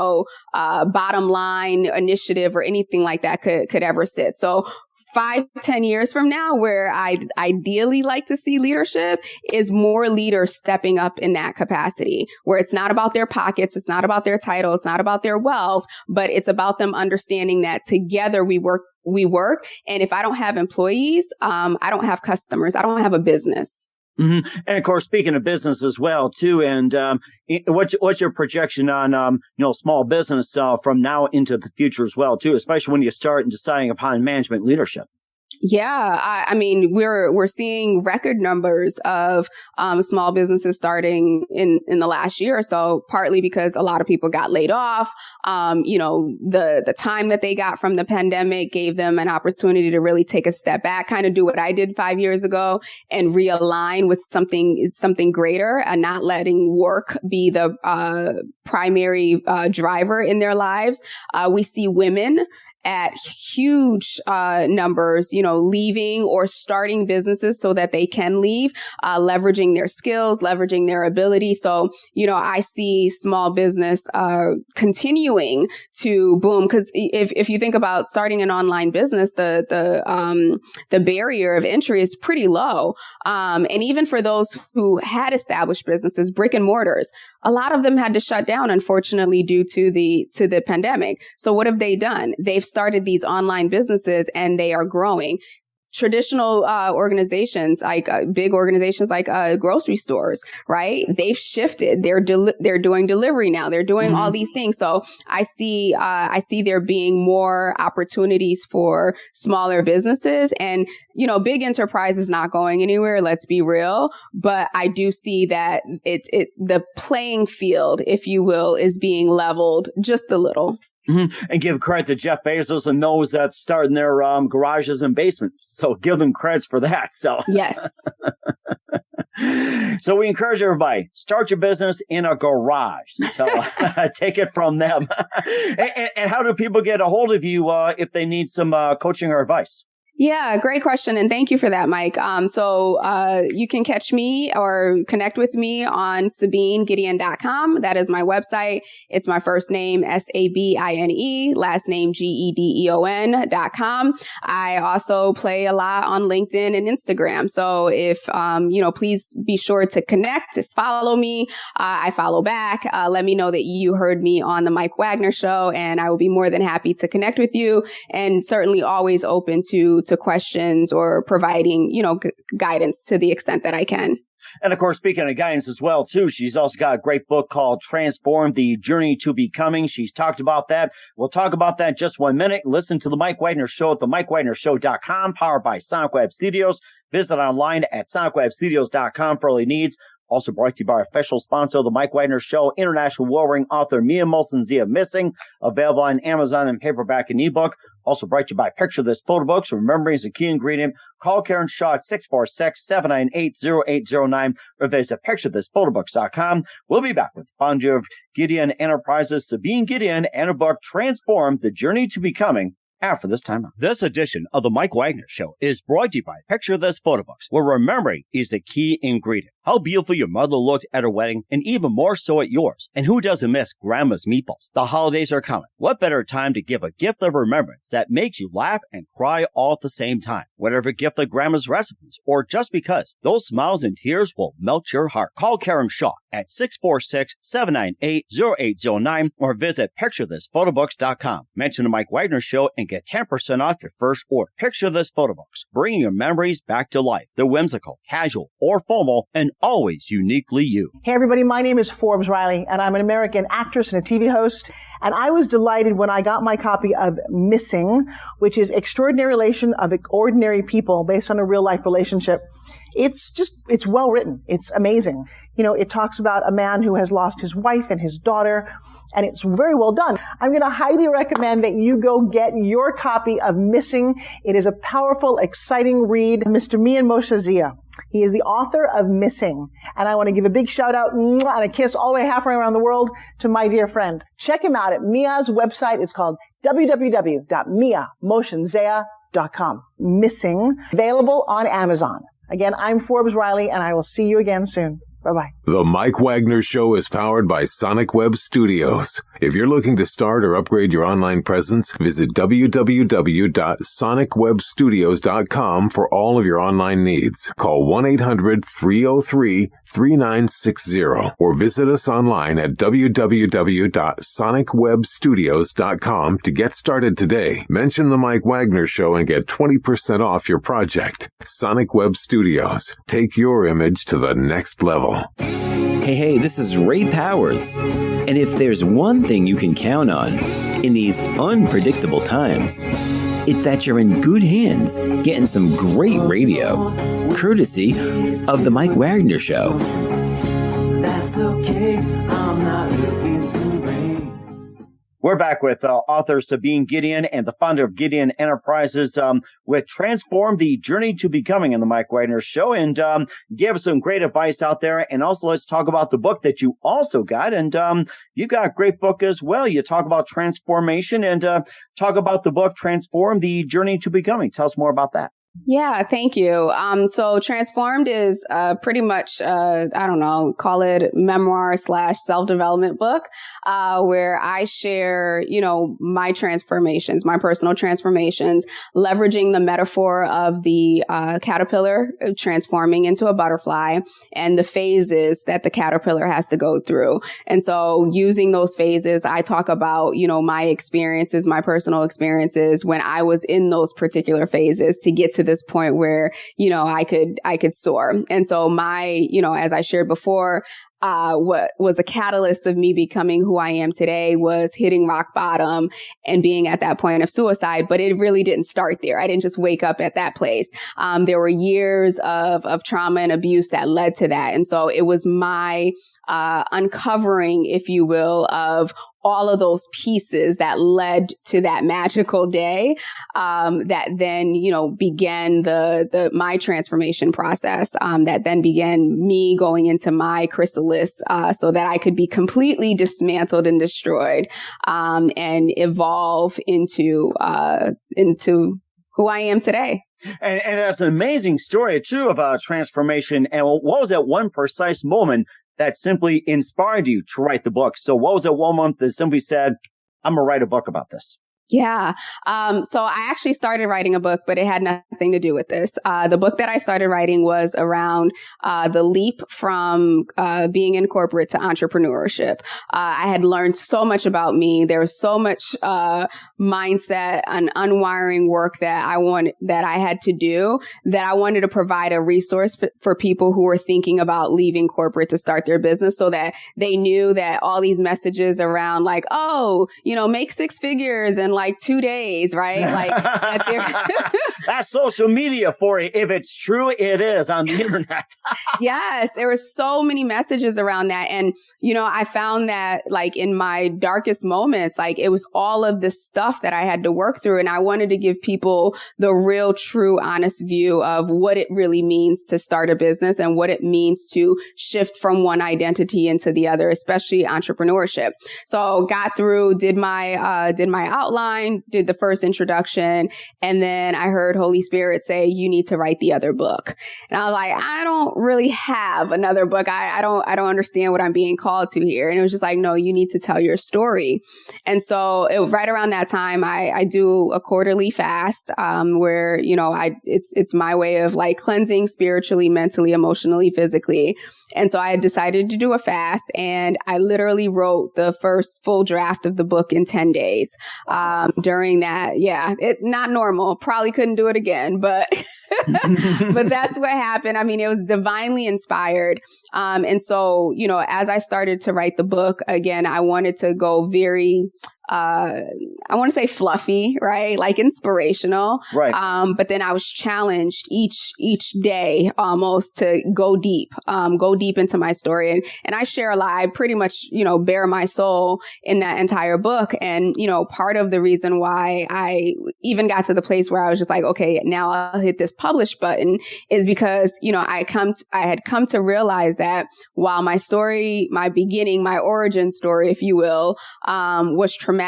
bottom line initiative or anything like that could ever sit. So 5-10 years from now, where I'd ideally like to see leadership is more leaders stepping up in that capacity, where it's not about their pockets, it's not about their title, it's not about their wealth, but it's about them understanding that together we work. And if I don't have employees, I don't have customers, I don't have a business. Mm-hmm. And of course, speaking of business as well, too, and what's your projection on small business from now into the future as well, too, especially when you start deciding upon management leadership? Yeah, I mean, we're seeing record numbers of small businesses starting in the last year or so, partly because a lot of people got laid off. The time that they got from the pandemic gave them an opportunity to really take a step back, kind of do what I did 5 years ago and realign with something greater and not letting work be the primary driver in their lives. We see women at huge numbers, leaving or starting businesses so that they can leave, leveraging their skills, leveraging their ability. So, I see small business continuing to boom, because if you think about starting an online business, the barrier of entry is pretty low. And even for those who had established businesses, brick and mortars, a lot of them had to shut down, unfortunately, due to the pandemic. So what have they done? They've started these online businesses and they are growing. Traditional organizations, like big organizations like grocery stores, right? They've shifted. They're doing delivery now. They're doing all these things. So I see there being more opportunities for smaller businesses, and big enterprise is not going anywhere. Let's be real. But I do see that the playing field, if you will, is being leveled just a little. And give credit to Jeff Bezos and those that start in their garages and basements. So give them credits for that. So yes. So we encourage everybody, start your business in a garage. So take it from them. And how do people get a hold of you if they need some coaching or advice? Yeah, great question. And thank you for that, Mike. So you can catch me or connect with me on sabinegedeon.com. That is my website. It's my first name, Sabine, last name, Gedeon.com. I also play a lot on LinkedIn and Instagram. So if, please be sure to connect, follow me. I follow back. Let me know that you heard me on the Mike Wagner Show, and I will be more than happy to connect with you, and certainly always open to questions or providing, guidance to the extent that I can. And of course, speaking of guidance as well, too, she's also got a great book called Transform: The Journey to Becoming. She's talked about that. We'll talk about that in just 1 minute. Listen to the Mike Wagner Show at the mikewagnershow.com, powered by Sonic Web Studios. Visit online at sonicwebstudios.com for all your needs. Also brought to you by our official sponsor of the Mike Wagner Show, international Warring author Mia Molson Zia Missing, available on Amazon in paperback and ebook. Also brought to you by Picture This Photo Books. Remembering is a key ingredient. Call Karen Shaw at 646-798-0809 or visit picturethisphotoBooks.com. We'll be back with the founder of Gedeon Enterprises, Sabine Gedeon, and her book, Transform: The Journey to Becoming, after this time. This edition of the Mike Wagner Show is brought to you by Picture This Photo Books, where remembering is the key ingredient. How beautiful your mother looked at her wedding, and even more so at yours. And who doesn't miss Grandma's meatballs? The holidays are coming. What better time to give a gift of remembrance that makes you laugh and cry all at the same time? Whatever gift of Grandma's recipes, or just because, those smiles and tears will melt your heart. Call Karen Shaw at 646-798-0809 or visit picturethisphotoBooks.com. Mention the Mike Wagner Show and get 10% off your first order. Picture This Photo Books, bringing your memories back to life. They're whimsical, casual, or formal, and always uniquely you. Hey everybody, my name is Forbes Riley, and I'm an American actress and a TV host. And I was delighted when I got my copy of Missing, which is Extraordinary Relation of Ordinary People based on a real life relationship. It's well written. It's amazing. It talks about a man who has lost his wife and his daughter, and it's very well done. I'm going to highly recommend that you go get your copy of Missing. It is a powerful, exciting read. Mr. Mian Moshe Zia. He is the author of Missing. And I want to give a big shout out and a kiss all the way halfway around the world to my dear friend. Check him out at Mia's website. It's called www.miamoshenzea.com. Missing. Available on Amazon. Again, I'm Forbes Riley, and I will see you again soon. Bye-bye. The Mike Wagner Show is powered by Sonic Web Studios. If you're looking to start or upgrade your online presence, visit www.sonicwebstudios.com for all of your online needs. Call 1-800-303-3960 or visit us online at www.sonicwebstudios.com to get started today. Mention the Mike Wagner Show and get 20% off your project. Sonic Web Studios. Take your image to the next level. Hey, this is Ray Powers. And if there's one thing you can count on in these unpredictable times, it's that you're in good hands getting some great radio, courtesy of The Mike Wagner Show. That's okay, I'm not looking to rain. We're back with author Sabine Gedeon and the founder of Gedeon Enterprises with Transform the Journey to Becoming in the Mike Wagner Show. And you gave us some great advice out there. And also, let's talk about the book that you also got. And you got a great book as well. You talk about transformation and talk about the book, Transform the Journey to Becoming. Tell us more about that. Yeah, thank you. So Transformed is pretty much, call it memoir / self-development book, where I share, my transformations, my personal transformations, leveraging the metaphor of the caterpillar transforming into a butterfly and the phases that the caterpillar has to go through. And so using those phases, I talk about, my experiences, my personal experiences when I was in those particular phases to get to this point where, I could soar. And so as I shared before, what was a catalyst of me becoming who I am today was hitting rock bottom and being at that point of suicide. But it really didn't start there. I didn't just wake up at that place. There were years of trauma and abuse that led to that. And so it was my uncovering, if you will, of all of those pieces that led to that magical day, that then, began my transformation process, that then began me going into my chrysalis, so that I could be completely dismantled and destroyed, and evolve into who I am today. And that's an amazing story too of transformation. And what was that one precise moment that simply inspired you to write the book? So what was that one moment that simply said, I'm going to write a book about this? Yeah. So I actually started writing a book, but it had nothing to do with this. The book that I started writing was around the leap from being in corporate to entrepreneurship. I had learned so much about me. There was so much mindset and unwiring work that I had to do, that I wanted to provide a resource for people who were thinking about leaving corporate to start their business, so that they knew that all these messages around like, make 6 figures in like 2 days, right? Like that's social media for you. If it's true, it is on the internet. Yes, there were so many messages around that. And, I found that like in my darkest moments, like it was all of this stuff that I had to work through. And I wanted to give people the real, true, honest view of what it really means to start a business and what it means to shift from one identity into the other, especially entrepreneurship. So got through, did my outline, did the first introduction, and then I heard Holy Spirit say, you need to write the other book. And I was like, I don't really have another book. I don't understand what I'm being called to here. And it was just like, no, you need to tell your story. And so right around that time, I do a quarterly fast, where, it's my way of like cleansing spiritually, mentally, emotionally, physically. And so I had decided to do a fast, and I literally wrote the first full draft of the book in 10 days. During that, not normal. Probably couldn't do it again, but but that's what happened. I mean, it was divinely inspired. And so, as I started to write the book, again, I wanted to go very I want to say fluffy, right? Like inspirational. Right. But then I was challenged each day almost to go deep into my story. And I share a lot. I pretty much, bare my soul in that entire book. And, part of the reason why I even got to the place where I was just like, okay, now I'll hit this publish button is because, I had come to realize that while my story, my beginning, my origin story, if you will, was traumatic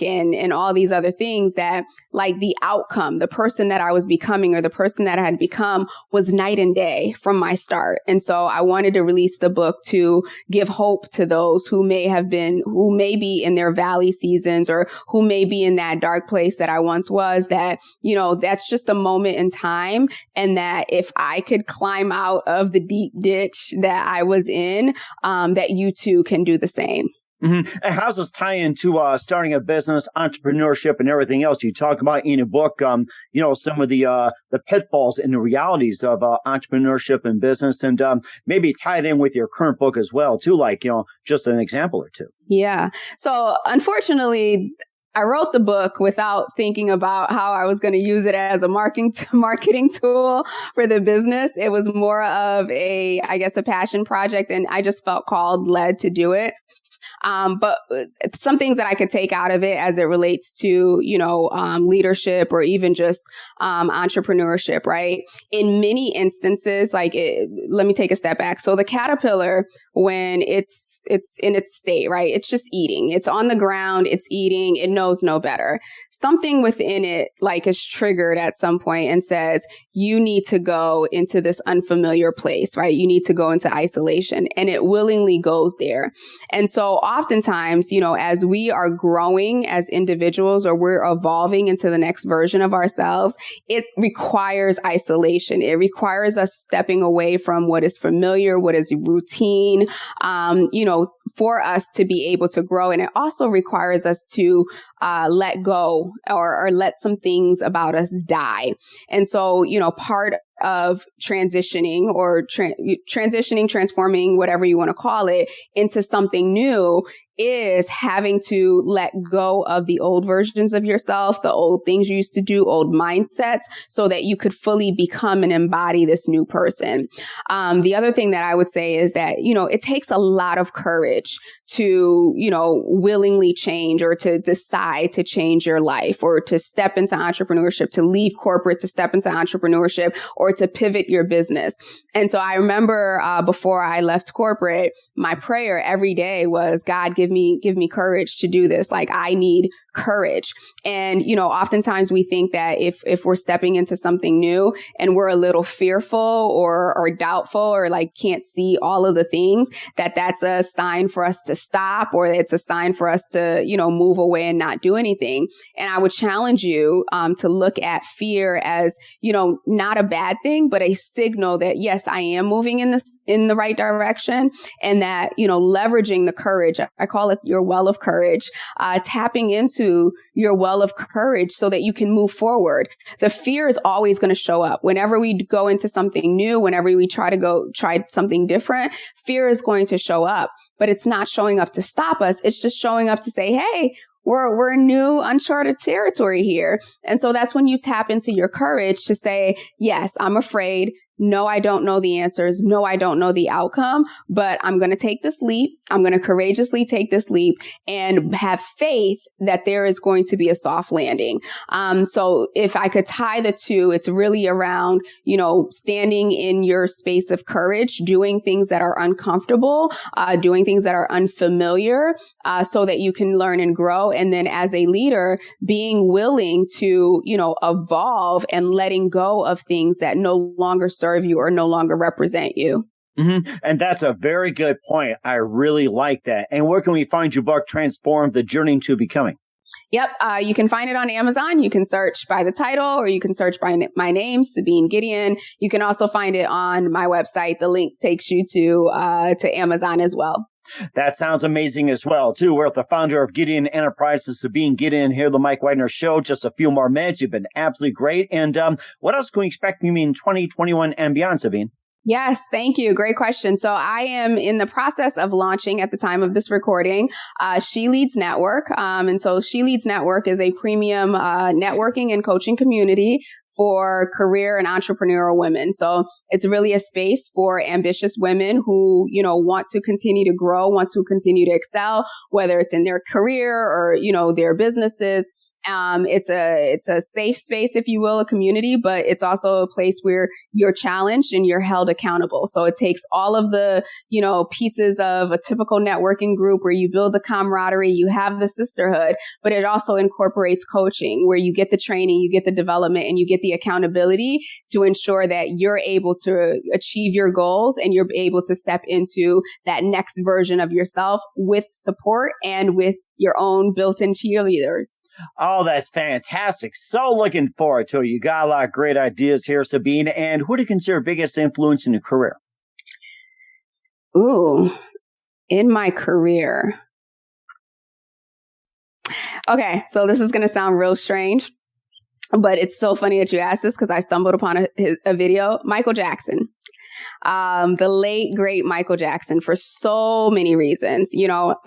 and all these other things, that like the outcome, the person that I was becoming or the person that I had become was night and day from my start. And so I wanted to release the book to give hope to those who may be in their valley seasons or who may be in that dark place that I once was, that, that's just a moment in time. And that if I could climb out of the deep ditch that I was in, that you too can do the same. Mm-hmm. And how does this tie into starting a business, entrepreneurship, and everything else you talk about in a book? Some of the pitfalls and the realities of entrepreneurship and business, and maybe tie it in with your current book as well, too. Like just an example or two. Yeah. So unfortunately, I wrote the book without thinking about how I was going to use it as a marketing tool for the business. It was more of a passion project, and I just felt led to do it. But some things that I could take out of it as it relates to, leadership or even just entrepreneurship, right? In many instances, let me take a step back. So the caterpillar, when it's in its state, right? It's just eating. It's on the ground. It's eating. It knows no better. Something within it is triggered at some point and says, you need to go into this unfamiliar place, right? You need to go into isolation, and it willingly goes there. And so oftentimes, as we are growing as individuals or we're evolving into the next version of ourselves, it requires isolation. It requires us stepping away from what is familiar, what is routine, for us to be able to grow. And it also requires us to let go or let some things about us die. And so, part of transitioning or transforming, whatever you want to call it, into something new is having to let go of the old versions of yourself, the old things you used to do, old mindsets, so that you could fully become and embody this new person. The other thing that I would say is that, it takes a lot of courage to, willingly change or to decide to change your life or to step into entrepreneurship, to leave corporate, to step into entrepreneurship, or to pivot your business. And so I remember before I left corporate, my prayer every day was, God, give me courage to do this. I need courage. And, oftentimes we think that if we're stepping into something new and we're a little fearful or doubtful or can't see all of the things, that's a sign for us to stop, or it's a sign for us to, move away and not do anything. And I would challenge you to look at fear as, not a bad thing, but a signal that, yes, I am moving in the right direction, and that, leveraging the courage, I call it your well of courage, tapping into your well of courage so that you can move forward. The fear is always going to show up. Whenever we go into something new, whenever we try something different, fear is going to show up, but it's not showing up to stop us. It's just showing up to say, hey, we're in new uncharted territory here. And so that's when you tap into your courage to say, yes, I'm afraid. No, I don't know the answers. No, I don't know the outcome, but I'm going to take this leap. I'm going to courageously take this leap and have faith that there is going to be a soft landing. So if I could tie the two, it's really around, standing in your space of courage, doing things that are uncomfortable, doing things that are unfamiliar, so that you can learn and grow. And then as a leader, being willing to, evolve and letting go of things that no longer serve you or no longer represent you. Mm-hmm. And that's a very good point. I really like that. And where can we find your book, Transform: The Journey to Becoming? Yep. You can find it on Amazon. You can search by the title, or you can search by my name, Sabine Gedeon. You can also find it on my website. The link takes you to Amazon as well. That sounds amazing as well, too. We're with the founder of Gedeon Enterprises, Sabine Gedeon, here, the Mike Wagner Show. Just a few more minutes. You've been absolutely great. And what else can we expect from you in 2021 and beyond, Sabine? Yes, thank you. Great question. So I am in the process of launching, at the time of this recording, She Leads Network. And so She Leads Network is a premium networking and coaching community for career and entrepreneurial women. So it's really a space for ambitious women who, want to continue to grow, want to continue to excel, whether it's in their career or, their businesses. It's a safe space, if you will, a community, but it's also a place where you're challenged and you're held accountable. So it takes all of the, pieces of a typical networking group where you build the camaraderie, you have the sisterhood, but it also incorporates coaching where you get the training, you get the development, and you get the accountability to ensure that you're able to achieve your goals and you're able to step into that next version of yourself with support and with your own built-in cheerleaders. Oh, that's fantastic. So looking forward to it. You got a lot of great ideas here, Sabine. And who do you consider biggest influence in your career? Ooh, in my career. Okay, so this is going to sound real strange, but it's so funny that you asked this because I stumbled upon a video. Michael Jackson. The late, great Michael Jackson, for so many reasons,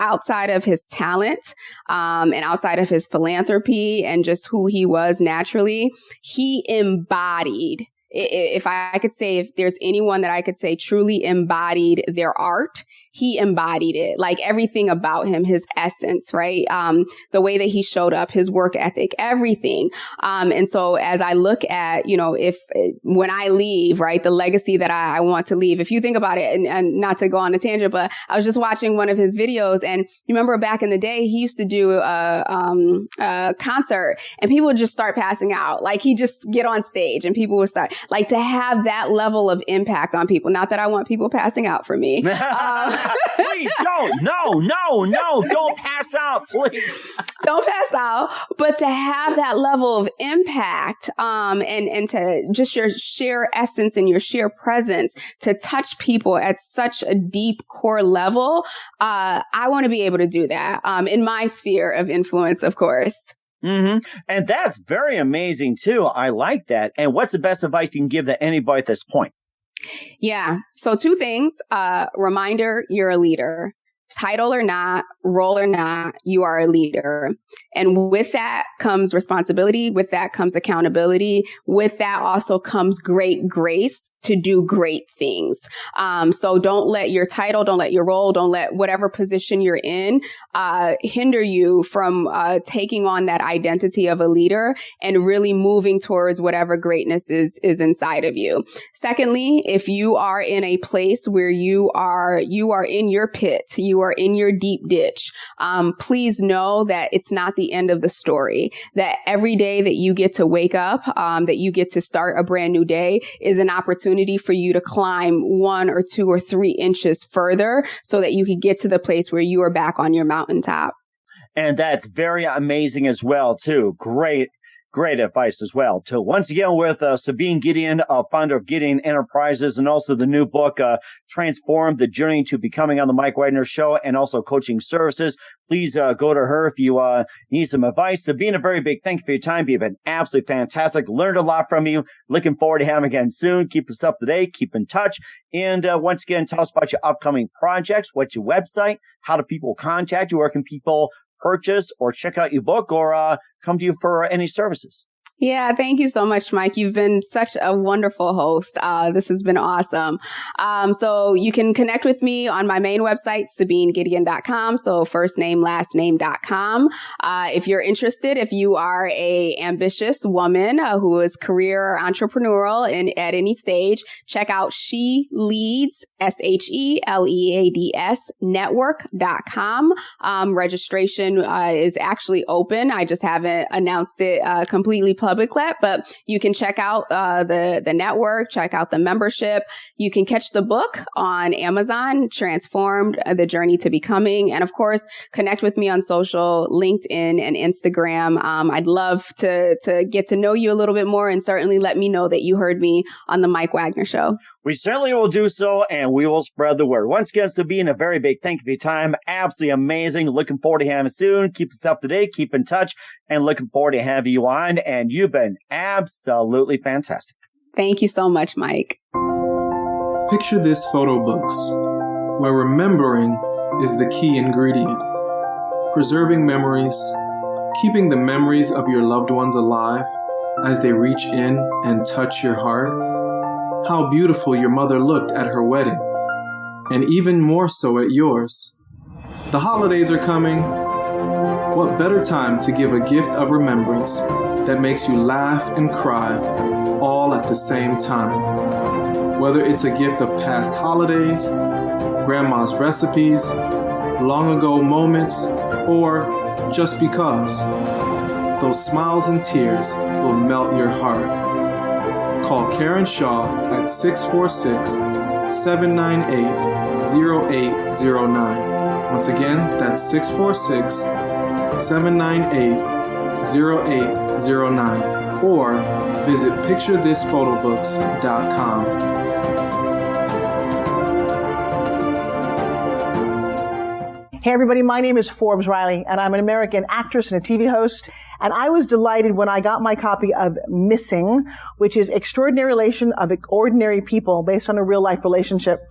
outside of his talent, and outside of his philanthropy and just who he was naturally, he embodied, if I could say, if there's anyone that I could say truly embodied their art, he embodied it. Like everything about him, his essence, right? The way that he showed up, his work ethic, everything. And so as I look at, when I leave, right, the legacy that I want to leave, if you think about it, and not to go on a tangent, but I was just watching one of his videos, and you remember back in the day, he used to do a concert and people would just start passing out. Like he'd just get on stage and people would start, like, to have that level of impact on people. Not that I want people passing out for me. Please don't. No. Don't pass out, please. Don't pass out. But to have that level of impact, and to just your sheer essence and your sheer presence to touch people at such a deep core level, I want to be able to do that in my sphere of influence, of course. Mm-hmm. And that's very amazing, too. I like that. And what's the best advice you can give to anybody at this point? Yeah. So 2 things. Reminder, you're a leader. Title or not, role or not, you are a leader. And with that comes responsibility. With that comes accountability. With that also comes great grace to do great things. So don't let your title, don't let your role, don't let whatever position you're in hinder you from taking on that identity of a leader and really moving towards whatever greatness is inside of you. Secondly, if you are in a place where you are in your pit, you are in your deep ditch, please know that it's not the end of the story. That every day that you get to wake up, that you get to start a brand new day is an opportunity for you to climb 1 or 2 or 3 inches further so that you can get to the place where you are back on your mountaintop. And that's very amazing as well, too. Great advice as well, too. Once again, with Sabine Gedeon, founder of Gedeon Enterprises, and also the new book, Transform the Journey to Becoming on the Mike Wagner Show, and also coaching services. Please go to her if you need some advice. Sabine, a very big thank you for your time. You've been absolutely fantastic. Learned a lot from you. Looking forward to having you again soon. Keep us up to date. Keep in touch. And once again, tell us about your upcoming projects. What's your website? How do people contact you? Where can people purchase or check out your book or come to you for any services? Yeah, thank you so much, Mike. You've been such a wonderful host. This has been awesome. So you can connect with me on my main website, sabinegedeon.com. So first name, last name.com. If you're interested, if you are a ambitious woman who is career or entrepreneurial at any stage, check out She Leads, SHELEADS network.com. Registration is actually open. I just haven't announced it completely public yet, but you can check out the network, check out the membership. You can catch the book on Amazon, Transformed, The Journey to Becoming. And of course, connect with me on social, LinkedIn and Instagram. I'd love to get to know you a little bit more, and certainly let me know that you heard me on the Mike Wagner Show. We certainly will do so, and we will spread the word. Once again, Sabine, a very big thank you for your time. Absolutely amazing. Looking forward to having you soon. Keep us up to date. Keep in touch, and looking forward to having you on. And you've been absolutely fantastic. Thank you so much, Mike. Picture this photo books, where remembering is the key ingredient. Preserving memories, keeping the memories of your loved ones alive as they reach in and touch your heart. How beautiful your mother looked at her wedding, and even more so at yours. The holidays are coming. What better time to give a gift of remembrance that makes you laugh and cry all at the same time? Whether it's a gift of past holidays, grandma's recipes, long ago moments, or just because, those smiles and tears will melt your heart. Call Karen Shaw at 646-798-0809. Once again, that's 646-798-0809. Or visit picturethisphotobooks.com. Hey everybody, my name is Forbes Riley, and I'm an American actress and a TV host. And I was delighted when I got my copy of Missing, which is Extraordinary Relation of Ordinary People based on a real life relationship.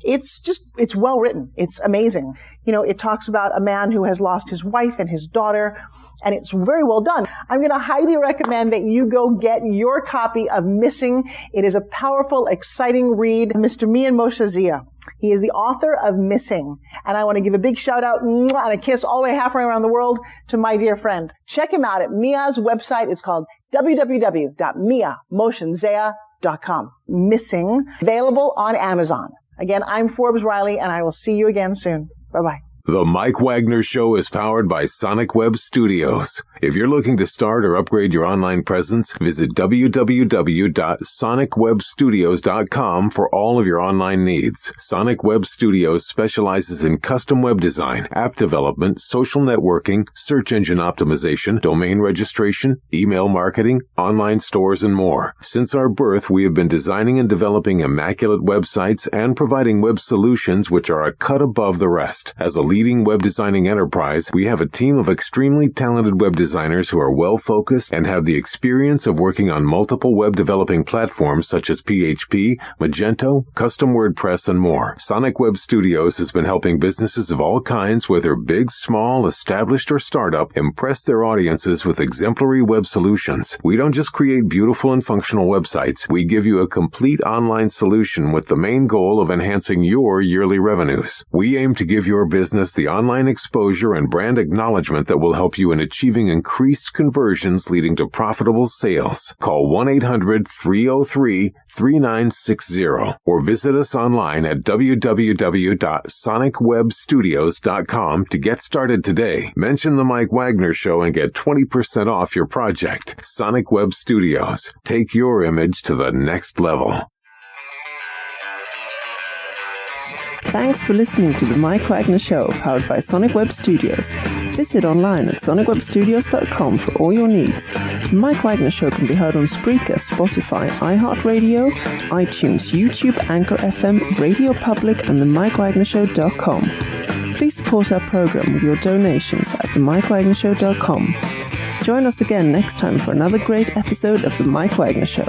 It's well written. It's amazing. It talks about a man who has lost his wife and his daughter, and it's very well done. I'm going to highly recommend that you go get your copy of Missing. It is a powerful, exciting read. Mr. Mian Moshe Zia. He is the author of Missing. And I want to give a big shout out and a kiss all the way halfway around the world to my dear friend. Check him out at Mia's website. It's called www.miamoshenzea.com. Missing, available on Amazon. Again, I'm Forbes Riley, and I will see you again soon. Bye-bye. The Mike Wagner Show is powered by Sonic Web Studios. If you're looking to start or upgrade your online presence, visit www.sonicwebstudios.com for all of your online needs. Sonic Web Studios specializes in custom web design, app development, social networking, search engine optimization, domain registration, email marketing, online stores, and more. Since our birth, we have been designing and developing immaculate websites and providing web solutions which are a cut above the rest. As a leading web designing enterprise, we have a team of extremely talented web designers who are well-focused and have the experience of working on multiple web developing platforms such as PHP, Magento, custom WordPress, and more. Sonic Web Studios has been helping businesses of all kinds, whether big, small, established, or startup, impress their audiences with exemplary web solutions. We don't just create beautiful and functional websites. We give you a complete online solution with the main goal of enhancing your yearly revenues. We aim to give your business the online exposure and brand acknowledgement that will help you in achieving increased conversions leading to profitable sales. Call 1-800-303-3960 or visit us online at www.sonicwebstudios.com to get started today. Mention the Mike Wagner Show and get 20% off your project. Sonic Web Studios. Take your image to the next level. Thanks for listening to The Mike Wagner Show, powered by Sonic Web Studios. Visit online at sonicwebstudios.com for all your needs. The Mike Wagner Show can be heard on Spreaker, Spotify, iHeartradio, iTunes, YouTube, Anchor FM, Radio Public, and themikewagnershow.com. Please support our program with your donations at themikewagnershow.com. Join us again next time for another great episode of The Mike Wagner Show.